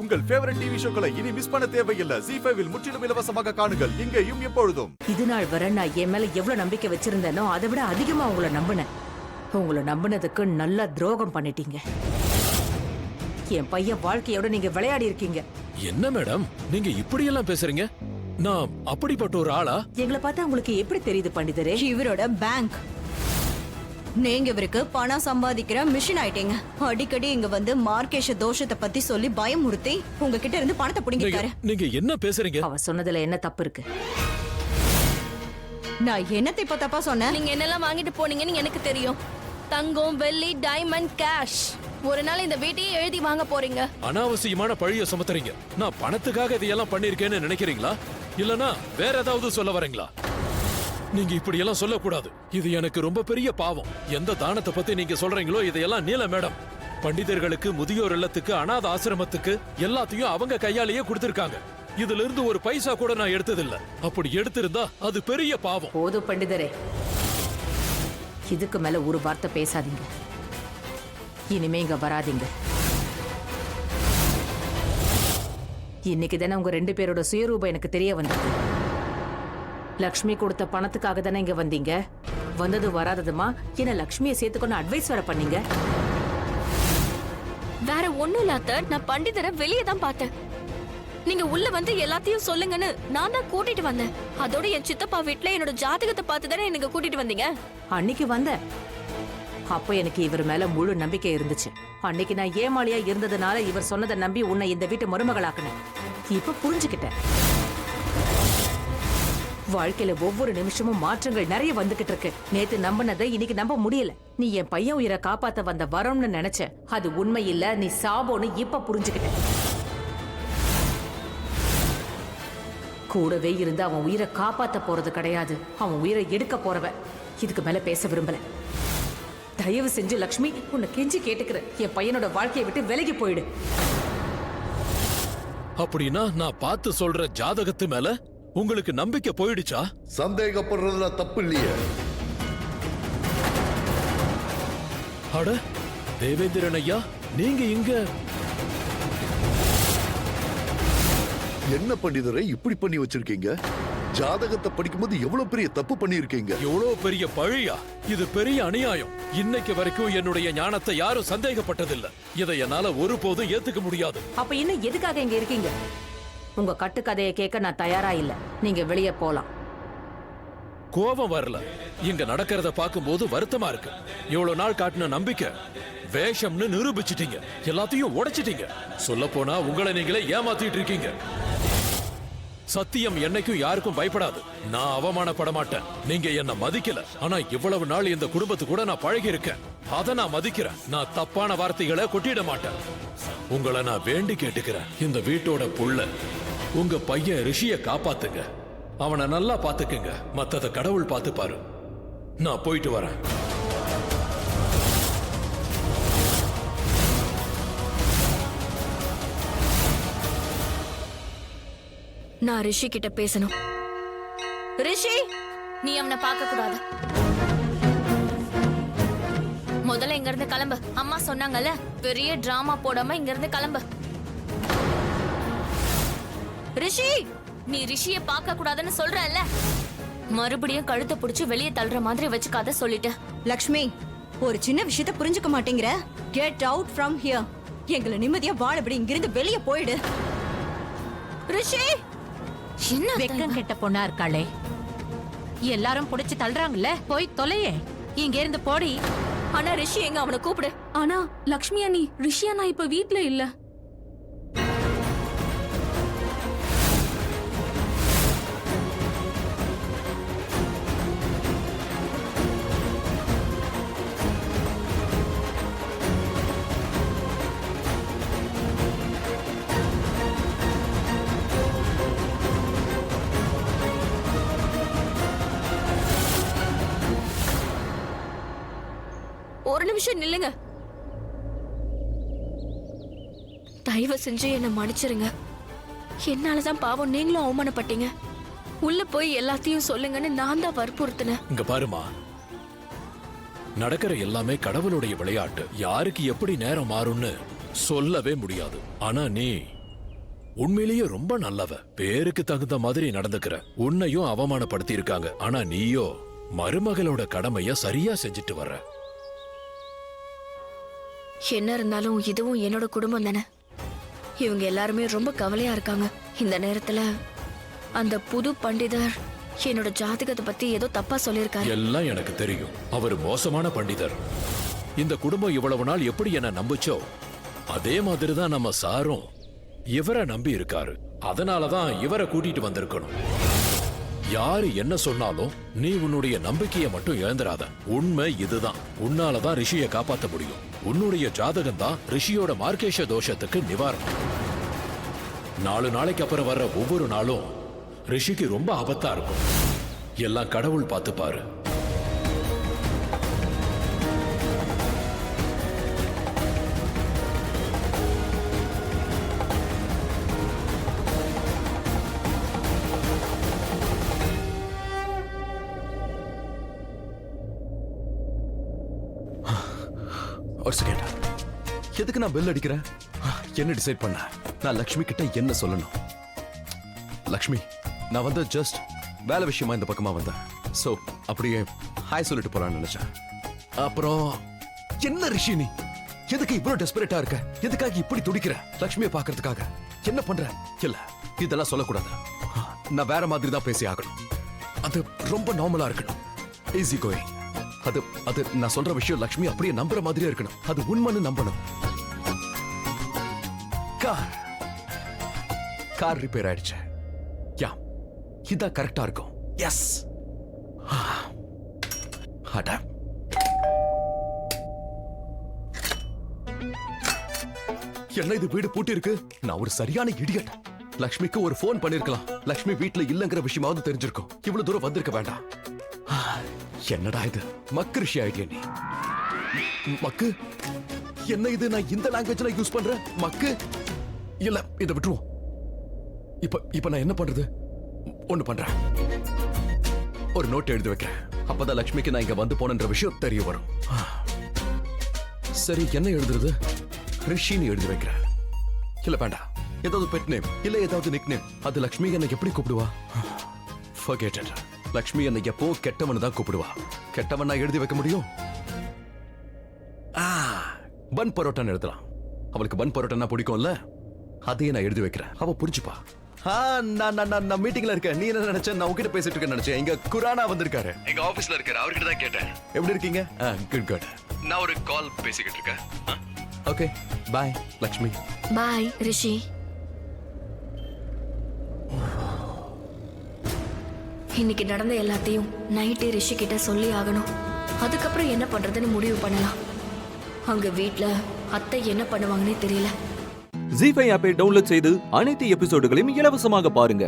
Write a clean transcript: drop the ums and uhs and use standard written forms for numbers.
உங்கள் favourite TV ஷோக்களை இனி miss பண்ண தேவையில்லை. ZEE5 இல் முற்றிலும் இலவசமாக காணுங்கள். இங்கேயும் எப்பொழுதும். இது நாள் வரை நான் என் மேல எவ்வளவு நம்பிக்கை வச்சிருந்தேனோ அதை விட அதிகமா உங்களை நம்பினேன். உங்களை நம்பினதுக்கு நல்லா துரோகம் பண்ணிட்டீங்க. என் பையன் வாழ்க்கையோட நீங்க விளையாடி இருக்கீங்க. என்ன மேடம் நீங்க இப்படி எல்லாம் பேசுறீங்க? நான் அப்படிப்பட்ட ஒரு ஆளா? எங்களை பார்த்தா உங்களுக்கு எப்படி தெரியுது பண்டிதரே? இவரோட பேங்க். நீங்க இவருக்கு பணம் சம்பாதிக்கிற மிஷின் ஆயிட்டீங்க. அடிக்கடி இங்க வந்து மார்க்கேஷ தோஷத்தை பத்தி சொல்லி பயமுறுத்தி உங்ககிட்ட இருந்து பணத்தை புடிங்கிட்டாரு. நீங்க என்ன பேசுறீங்க? அவ சொன்னதுல என்ன தப்பு இருக்கு? நான் என்னத்தை இப்ப தப்பா சொன்னேன்? நீங்க என்னெல்லாம் வாங்கிட்டு போனீங்கன்னு எனக்கு தெரியும். தங்கம், வெள்ளி, டைமண்ட், கேஷ். ஒரு நாள் இந்த வீட்டையே எழுதி வாங்க போறீங்க. அனாவசியமான பழிய சுமத்துறீங்க. நான் பணத்துக்காக இதையெல்லாம் பண்ணிருக்கேன்னு நினைக்கிறீங்களா? இல்லனா வேற ஏதாவது சொல்ல வரீங்களா? நீங்க இப்படி எல்லாம் சொல்லக்கூடாது. இது எனக்கு ரொம்ப பெரிய பாவம். எந்த தானத்தை பத்தி நீங்க சொல்றீங்களோ இதையெல்லாம் நீல மேடம். பண்டிதர்களுக்கு, முதியோர் இல்லத்துக்கு, அனாத ஆசிரமத்துக்கு எல்லாத்தையும் அவங்க கையாலேயே கொடுத்திருக்காங்க. இதுல இருந்து ஒரு பைசா கூட நான் எடுத்ததில்ல. அப்படி எடுத்திருந்தா அது பெரிய பாவம். போதும் பண்டிதரே, இதுக்கு மேல ஒரு வார்த்தை பேசாதீங்க. இனிமே இங்க வராதீங்க. இன்னைக்கு தானே உங்க 2 பேரோட சுயரூபம் எனக்கு தெரிய வந்தது. லக்ஷ்மி கொடுத்த பணத்துக்காக தானே இங்க வந்தீங்க. வந்தது வராததுமா என்ன லக்ஷ்மியை சேர்த்துக்கொண்டு அட்வைஸ் வர பண்ணீங்க. வேற ஒண்ணும் இல்லாத நான் பண்டிதரை வெளியே தான் பார்த்தேன். நீங்க உள்ள வந்து எல்லாத்தையும் சொல்லுங்கன்னு நான் தான் கூட்டிட்டு வந்தேன். அதோட என் சித்தப்பா வீட்டுல என்னோட ஜாதகத்தை பார்த்து தானே எனக்கு கூட்டிட்டு வந்தீங்க. அன்னைக்கு வந்த அப்ப எனக்கு இவர் மேல முழு நம்பிக்கை இருந்துச்சு. அன்னைக்கு நான் ஏமாளியா இருந்ததுனால இவர் சொன்னதை நம்பி உன்னை இந்த வீட்டு மருமகளாக்குனேன். இப்ப புரிஞ்சுக்கிட்டேன். வாழ்க்கையில ஒவ்வொரு நிமிஷமும் மாற்றங்கள் நிறைய வந்துகிட்டு இருக்கு. நேத்து நம்பினதை இன்னைக்கு நம்ப முடியல. நீ என் பையன் உயிரை காப்பாத்த வந்த வரம்னு நினைச்ச. அது உண்மை இல்ல, நீ சாபோன்னு இப்ப புரிஞ்சுக்கிட்ட. கூடவே இருந்து அவன் உயிரை காப்பாத்த போறது கிடையாது, அவன் உயிரை எடுக்க போறவன். இதுக்கு மேல பேச விரும்பல. தயவு செஞ்சு லக்ஷ்மி, உன்னை கெஞ்சி கேட்டுக்கிற, என் பையனோட வாழ்க்கையை விட்டு விலகி போயிடு. அப்படின்னா நான் பார்த்து சொல்ற ஜாதகத்து மேல உங்களுக்கு நம்பிக்கை போயிடுச்சா? சந்தேகப்படுறதுல தப்பு இல்லையே. அட தேவேந்திரன் ஐயா, நீங்க இங்க என்ன பண்டிதரை இப்படி பண்ணி வச்சிருக்கீங்க? ஜாதகத்தை படிக்கும்போது எவ்வளவு பெரிய தப்பு பண்ணிருக்கீங்க. எவ்வளவு பெரிய பழியா? இது பெரிய அநியாயம். இன்னைக்கு வரைக்கும் என்னுடைய ஞானத்தை யாரும் சந்தேகப்பட்டதில்லை. இதை என்னால ஒருபோதும் ஏத்துக்க முடியாது. அப்ப இன்னும் எதுக்காக இங்க இருக்கீங்க? உங்க கட்டுக்கதையை கேட்க நான் தயாரா இல்ல. நீங்க வெளியே போலாம். கோபம் வரல, இங்க நடக்கிறத பார்க்கும்போது வருத்தமா இருக்கு. இவ்வளவு நாள் காட்டின நம்பிக்கை வேஷம்னு நிரூபிச்சிட்டீங்க. எல்லாத்தையும் உடைச்சிட்டீங்க. சொல்ல போனா உங்களை நீங்களே ஏமாத்திட்டு இருக்கீங்க. சத்தியம் என்னைக்கும் யாருக்கும் பயப்படாது. நான் அவமானப்பட மாட்டேன். நீங்க என்ன மதிக்கல, ஆனா இவ்வளவு நாள் இந்த குடும்பத்து கூட நான் பழகி இருக்கேன். அத நான் மதிக்கிறேன். நான் தப்பான வார்த்தைகளை கொட்டிட மாட்டேன். உங்களை நான் வேண்டி கேட்டுக்கிறேன். இந்த வீட்டோட புள்ள உங்க பையன் ரிஷிய காப்பாத்துங்க. அவனை நல்லா பாத்துக்குங்க. மத்தத கடவுள் பாத்துப்பாரு. நான் போயிட்டு வரேன். நான் ரிஷி கிட்ட பேசணும். ரிஷி, நீ அவனை பார்க்க கூடாது. முதல்ல இங்க இருந்து கிளம்பு. அம்மா சொன்னாங்கல்ல, பெரிய டிராமா போடாம இங்க இருந்து கிளம்பு. ரிஷி, நீ ரிஷியை பார்க்க கூடாதுன்னு சொல்றல்ல, மறுபடியும் கழுத்தை புடிச்சு வெளியே தள்ளுற மாதிரி வச்சுக்காத சொல்லிட்டு. லக்ஷ்மி, ஒரு சின்ன விஷயத்தை புரிஞ்சுக்க மாட்டேங்கிற. Get out from here. எங்களை நிம்மதியா வாழபடி இங்கிருந்து வெளியே போயிடு. ரிஷி, என்ன வெக்கம் கெட்ட பொண்ணா இருக்காளே. எல்லாரும் புடிச்சு தள்ளுறாங்கல்ல, போய் தொலையே. இங்க இருந்து போடி. ஆனா ரிஷி எங்க? அவனை கூப்பிடு. ஆனா லக்ஷ்மி அண்ணி, ரிஷி அண்ணா இப்ப வீட்ல இல்ல. ஒரு நிமிஷம் நில்லுங்க. தயவு செஞ்சு என்ன மன்னிச்சிருங்க. என்னாலதான் பாவம் நீங்களும் அவமானப்பட்டீங்க. உள்ள போய் எல்லாத்தையும் சொல்லுங்கன்னு நான் தான் வற்புறுத்தினேன். இங்க பாருமா, நடக்கிற எல்லாமே கடவுளுடைய விளையாட்டு. யாருக்கு எப்படி நேரம் மாறும்னு சொல்லவே முடியாது. ஆனா நீ உண்மையிலேயே ரொம்ப நல்லவ. பேருக்கு தகுந்த மாதிரி நடந்துக்கிற. உன்னையும் அவமானப்படுத்தி இருக்காங்க. ஆனா நீயோ மருமகளோட கடமைய சரியா செஞ்சுட்டு வர்ற. என்ன இருந்தாலும் இதுவும் என்னோட குடும்பம் தானே. இவங்க எல்லாருமே ரொம்ப கவலையா இருக்காங்க. இந்த நேரத்துல அந்த புது பண்டிதர் என்னோட ஜாதகத்தை பத்தி ஏதோ தப்பா சொல்லியிருக்காரு. எல்லாம் எனக்கு தெரியும். அவர் மோசமான பண்டிதர். இந்த குடும்பம் இவ்வளவு நாள் எப்படி என்ன நம்புச்சோ அதே மாதிரிதான் நம்ம சாரும் இவரை நம்பி இருக்காரு. அதனாலதான் இவரை கூட்டிட்டு வந்திருக்கணும். யாரு என்ன சொன்னாலும் நீ உன்னுடைய நம்பிக்கையை மட்டும் இழந்துராத. உண்மை இதுதான். உன்னாலதான் ரிஷியை காப்பாத்த முடியும். உன்னுடைய ஜாதகம் தான் ரிஷியோட மார்க்கேஷ தோஷத்துக்கு நிவாரணம். 4 நாளைக்கு அப்புறம் வர்ற ஒவ்வொரு நாளும் ரிஷிக்கு ரொம்ப ஆபத்தா இருக்கும். எல்லாம் கடவுள் பார்த்துப்பாரு. ஒரு செகண்ட். எதுக்கு நான் பெல் அடிக்கிறேன்? என்ன டிசைட் பண்ண? நான் லக்ஷ்மி கிட்ட என்ன சொல்லணும்? லக்ஷ்மி, நான் வந்து ஜஸ்ட் வேலை விஷயமா இந்த பக்கமா வந்தேன். சோ அப்படியே ஹாய் சொல்லிட்டு போலான்னு நினைச்சேன். அப்புறம் என்ன ரிஷி நீ எதுக்கு இவ்வளவு டெஸ்பரேட்டா இருக்க? எதுக்காக இப்படி துடிக்கிற? லக்ஷ்மியை பாக்குறதுக்காக என்ன பண்ற? இல்ல, இதெல்லாம் சொல்லக்கூடாது. நான் வேற மாதிரி தான் பேசி ஆகணும். அது ரொம்ப நார்மலா இருக்கணும். Easy going. அது நான் சொல்ற விஷயம் லக்ஷ்மி அப்படியே நம்புற மாதிரியே இருக்கணும். அது உண்மைன்னு நம்பணும். கார் ரிப்பேர் ஆயிடுச்சு. யா, இதான் கரெக்டா இருக்கும். எஸ். என்ன இது வீடு பூட்டி இருக்கு? நான் ஒரு சரியான இடியட். லக்ஷ்மிக்கு ஒரு போன் பண்ணிருக்கலாம். லக்ஷ்மி வீட்டுல இல்லங்கிற விஷயமாவது தெரிஞ்சிருக்கும். இவ்வளவு தூரம் வந்திருக்க வேண்டாம். என்னடா இது? மக்கு ரிஷி ஆயிட்டியா நீ? மக்கு? என்ன இது? நான் இந்த லாங்குவேஜ்ல யூஸ் பண்றேன். மக்கு இல்ல, இதை விட்டுருவோம். இப்ப நான் என்ன பண்றது? ஒண்ணு பண்றேன். ஒரு நோட் எழுதி வைக்கிறேன். அப்பதான் லக்ஷ்மிக்கு நான் இங்க வந்து போனன்ற விஷயம் தெரிய வரும். சரி, என்ன எழுதுறது? ரிஷின்னு எழுதி வைக்கிறேன். இல்ல வேண்டாம், ஏதாவது பெட் நேம் இல்ல ஏதாவது நிக் நேம். அது லக்ஷ்மி என்ன எப்படி கூப்பிடுவா? Forget it. லக்ஷ்மி என்னை எப்போ கெட்டவன் தான் கூப்பிடுவா. கெட்டவன் நான் எழுதி வைக்க முடியும்? பன் பரோட்டான்னு எழுதலாம். அவளுக்கு பன் பரோட்டா பிடிக்கும்ல, அதையே நான் எழுதி வைக்கிறேன். அவ புரிஞ்சுப்பா. நான் மீட்டிங்ல இருக்கேன். நீ என்ன நினைச்ச? நான் உங்ககிட்ட பேசிட்டு இருக்கேன் நினைச்சேன். எங்க குரானா வந்திருக்காரு. எங்க ஆபீஸ்ல இருக்காரு. அவர்கிட்ட தான் கேட்டேன். எப்படி இருக்கீங்க? Good good. நான் ஒரு கால் பேசிக்கிட்டு இருக்கேன். ஓகே, பாய் லக்ஷ்மி. பாய் ரிஷி. இன்னைக்கு நடந்த எல்லாத்தையும் நைட்டே ரிஷி கிட்ட சொல்லி ஆகணும். அதுக்கப்புறம் என்ன பண்றதுன்னு முடிவு பண்ணலாம். அங்க வீட்ல அத்தை என்ன பண்ணுவாங்கன்னே தெரியல. ஜீ5 ஆப்பை டவுன்லோட் செய்து அனைத்து எபிசோடுகளையும் இலவசமாக பாருங்க.